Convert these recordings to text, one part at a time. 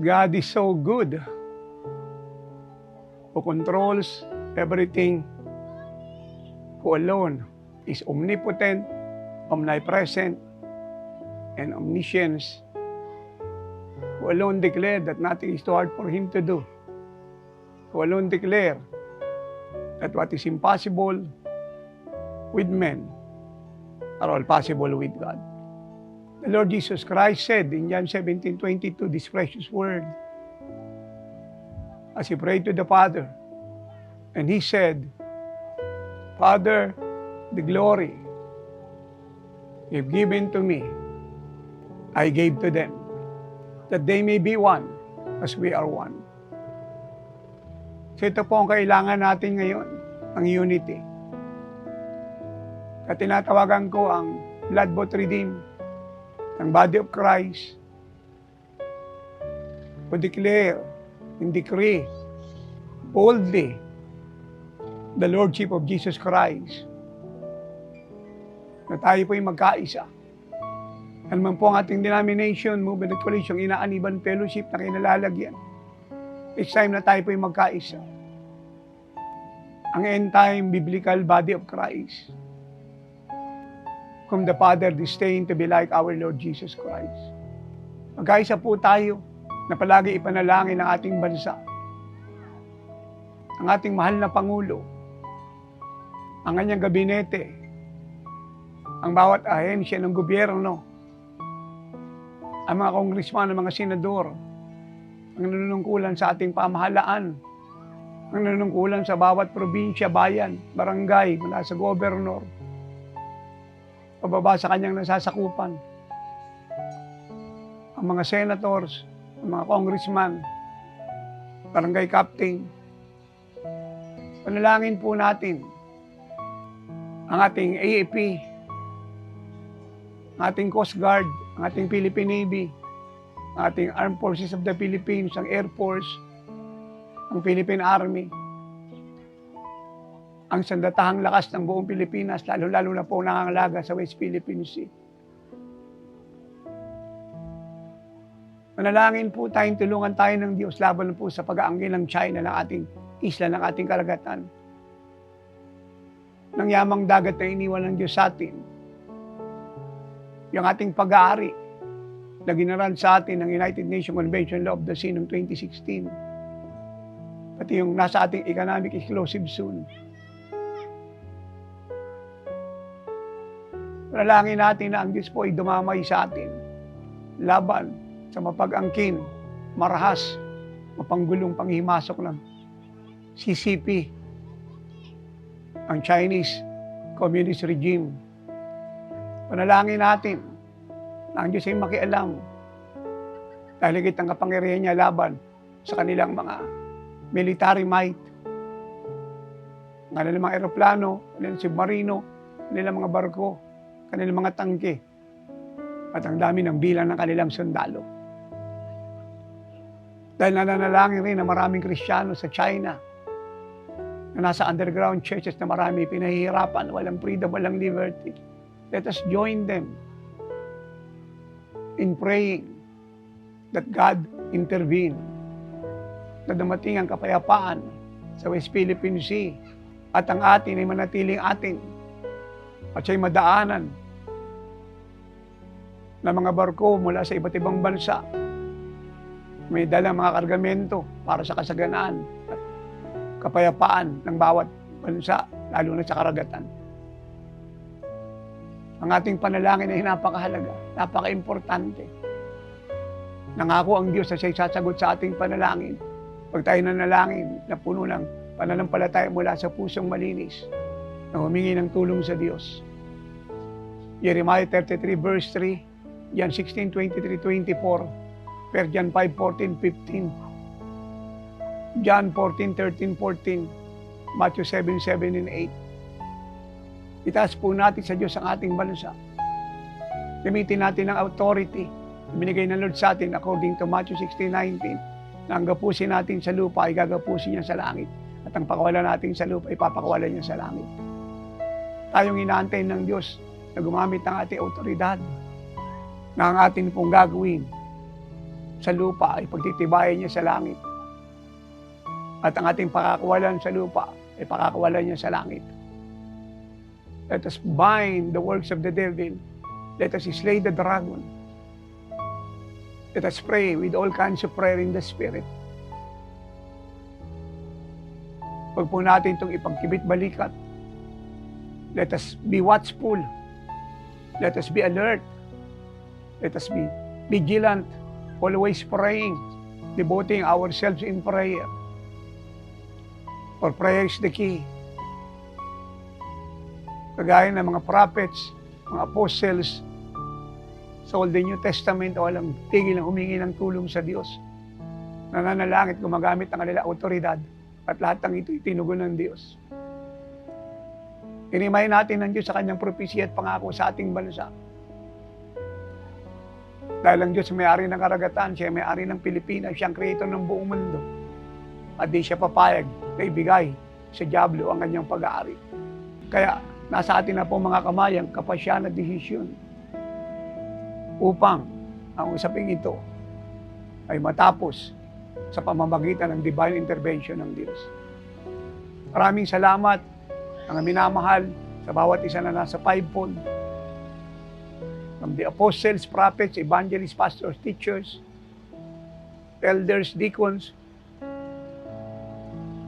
God is so good, who controls everything, who alone is omnipotent, omnipresent, and omniscient, who alone declared that nothing is too hard for Him to do, who alone declared that what is impossible with men are all possible with God. The Lord Jesus Christ said in John 17:22, this precious word, as He prayed to the Father, and He said, Father, the glory You've given to me, I gave to them, that they may be one as we are one. So ito po ang kailangan natin ngayon, ang unity. At tinatawagan ko ang blood-bought redeemed, ang body of Christ, who declare and decree boldly the Lordship of Jesus Christ, na tayo po'y magkaisa. Ano man po ang ating denomination, movement at coalition, inaaniban fellowship na kinalalagyan. It's time na tayo po'y magkaisa. Ang end-time biblical body of Christ, whom the Father disdained to be like our Lord Jesus Christ. Magkaisa po tayo na palagi ipanalangin ang ating bansa, ang ating mahal na Pangulo, ang kanyang gabinete, ang bawat ahensya ng gobyerno, ang mga kongresman, ang mga senador, ang nanunungkulan sa ating pamahalaan, ang nanunungkulan sa bawat probinsya, bayan, barangay, mula sa gobernador, pababa sa kanyang nasasakupan, ang mga senators, ang mga congressman, barangay captain. Panalangin po natin ang ating AAP, ang ating Coast Guard, ang ating Philippine Navy, ang ating Armed Forces of the Philippines, ang Air Force, ang Philippine Army, ang sandatahang lakas ng buong Pilipinas, lalo-lalo na po nangangalaga sa West Philippine Sea. Manalangin po tayong tulungan tayo ng Diyos laban po sa pag-aangkin ng China ng ating isla, ng ating karagatan. Ng yamang dagat na iniwan ng Diyos sa atin. Yung ating pag-aari na ginaran sa atin ng United Nations Convention Law of the Sea noong 2016. Pati yung nasa ating economic exclusive zone. Panalangin natin na ang Diyos po ay dumamay sa atin laban sa mapag-angkin, marahas, mapanggulong panghimasok ng CCP, ang Chinese Communist regime. Panalangin natin na ang Diyos ay makialam dahil higit ang kapangyarihan niya laban sa kanilang mga military might, kanilang mga eroplano, kanilang submarino, kanilang mga barko, kanilang mga tangke, at ang dami ng bilang ng kanilang sundalo. Dahil nananalangin rin na maraming Kristiyano sa China na nasa underground churches na marami pinahihirapan, walang freedom, walang liberty. Let us join them in praying that God intervene, na dumating ang kapayapaan sa West Philippine Sea at ang atin ay manatiling atin at siya'y madaanan ng mga barko mula sa iba't ibang bansa. May dalang mga kargamento para sa kasaganaan at kapayapaan ng bawat bansa, lalo na sa karagatan. Ang ating panalangin ay napakahalaga, napaka-importante. Nangako ang Diyos na siya'y sasagot sa ating panalangin pag tayo nanalangin na puno ng pananampalataya mula sa pusong malinis na humingi ng tulong sa Diyos. Jeremiah 33 verse 3, John 16, 23, 24, 1 John 5, 14, 15, John 14, 13, 14, Matthew 7, 7 and 8. Itaas po natin sa Diyos ang ating bansa. Gamitin natin ang authority na binigay ng Lord sa atin according to Matthew 16:19, na ang gapusin natin sa lupa ay gagapusin niya sa langit, at ang pakawalan natin sa lupa ay papakawalan niya sa langit. Tayong inaantay ng Diyos na gumamit ng ating autoridad na ang atin pong gagawin sa lupa ay pagtitibayan niya sa langit. At ang ating pakakawalan sa lupa ay pakakawalan niya sa langit. Let us bind the works of the devil. Let us slay the dragon. Let us pray with all kinds of prayer in the Spirit. Huwag po natin itong ipagkibit balikat. Let us be watchful. Let us be alert. Let us be vigilant, always praying, devoting ourselves in prayer. For prayer is the key. Kagaya ng mga prophets, mga apostles, sa Old and New Testament, walang tigil ng humingi ng tulong sa Diyos. Nananalangit, gumagamit ng kanilang autoridad, at lahat ng ito'y tinugon ng Diyos. Inimay natin ng Diyos sa kanyang propesya at pangako sa ating bansa. Dahil ang Diyos may-ari ng karagatan, siya may-ari ng Pilipinas, siya ang creator ng buong mundo. At di siya papayag na ibigay sa dyablo ang kanyang pag-aari. Kaya nasa atin na po mga kamayang kapasya na desisyon upang ang usaping ito ay matapos sa pamamagitan ng divine intervention ng Diyos. Maraming salamat ang minamahal sa bawat isa na nasa fivefold. From the apostles, prophets, evangelists, pastors, teachers, elders, deacons,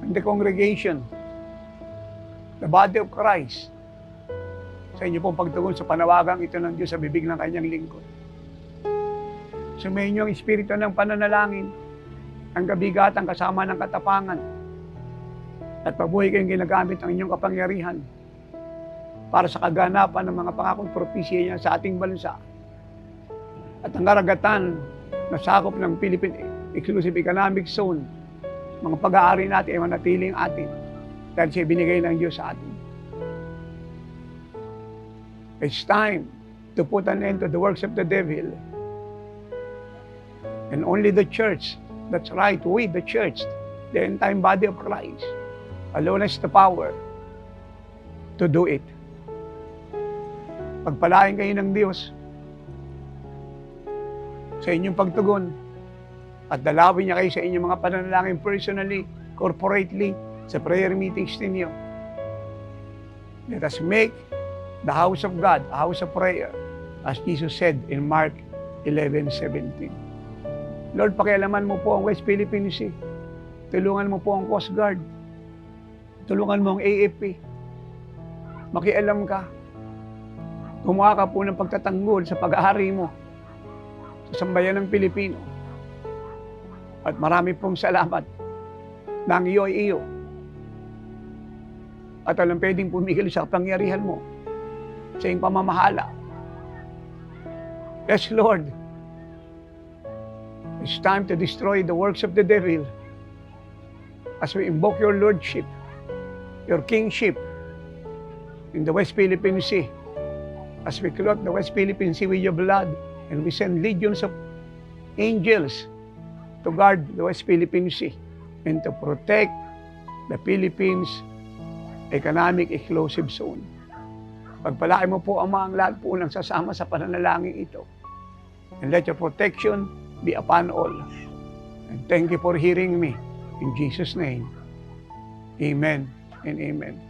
and the congregation, the body of Christ, sa inyo pong pagtugon sa panawagang ito ng Diyos sa bibig ng kanyang lingkod. Sumayin niyo ang espiritu ng pananalangin, ang kabigatang kasama ng katapangan, at pabuhay kayong ginagamit ang inyong kapangyarihan para sa kaganapan ng mga pangakong propesya niya sa ating bansa. At ang karagatan na sakop ng Philippine Exclusive Economic Zone, mga pag-aari natin ay manatiling atin dahil siya binigay ng Diyos sa atin. It's time to put an end to the works of the devil. And only the church, that's right, we, the church, the entire body of Christ, alone has the power to do it. Pagpalain kayo ng Diyos sa inyong pagtugon at dalawin niya kayo sa inyong mga pananalangin personally, corporately, sa prayer meetings ninyo. Let us make the house of God a house of prayer, as Jesus said in Mark 11:17. Lord, pakialaman mo po ang West Philippine Sea. Tulungan mo po ang Coast Guard. Tulungan mo ang AFP. Makialam ka. Gumawa ka po ng pagtatanggol sa pag-aari mo sa sambayan ng Pilipino. At marami pong salamat na ang iyo ay iyo. At walang pwedeng pumigil sa kapangyarihan mo sa iyong pamamahala. Yes, Lord. It's time to destroy the works of the devil as we invoke your lordship, your kingship in the West Philippine Sea, as we clothe the West Philippine Sea with your blood, and we send legions of angels to guard the West Philippine Sea and to protect the Philippines Economic Exclusive Zone. Pagpalain mo po, Ama, ang lahat po ng sasama sa pananalangin ito. And let your protection be upon all. And thank you for hearing me. In Jesus' name, amen and amen.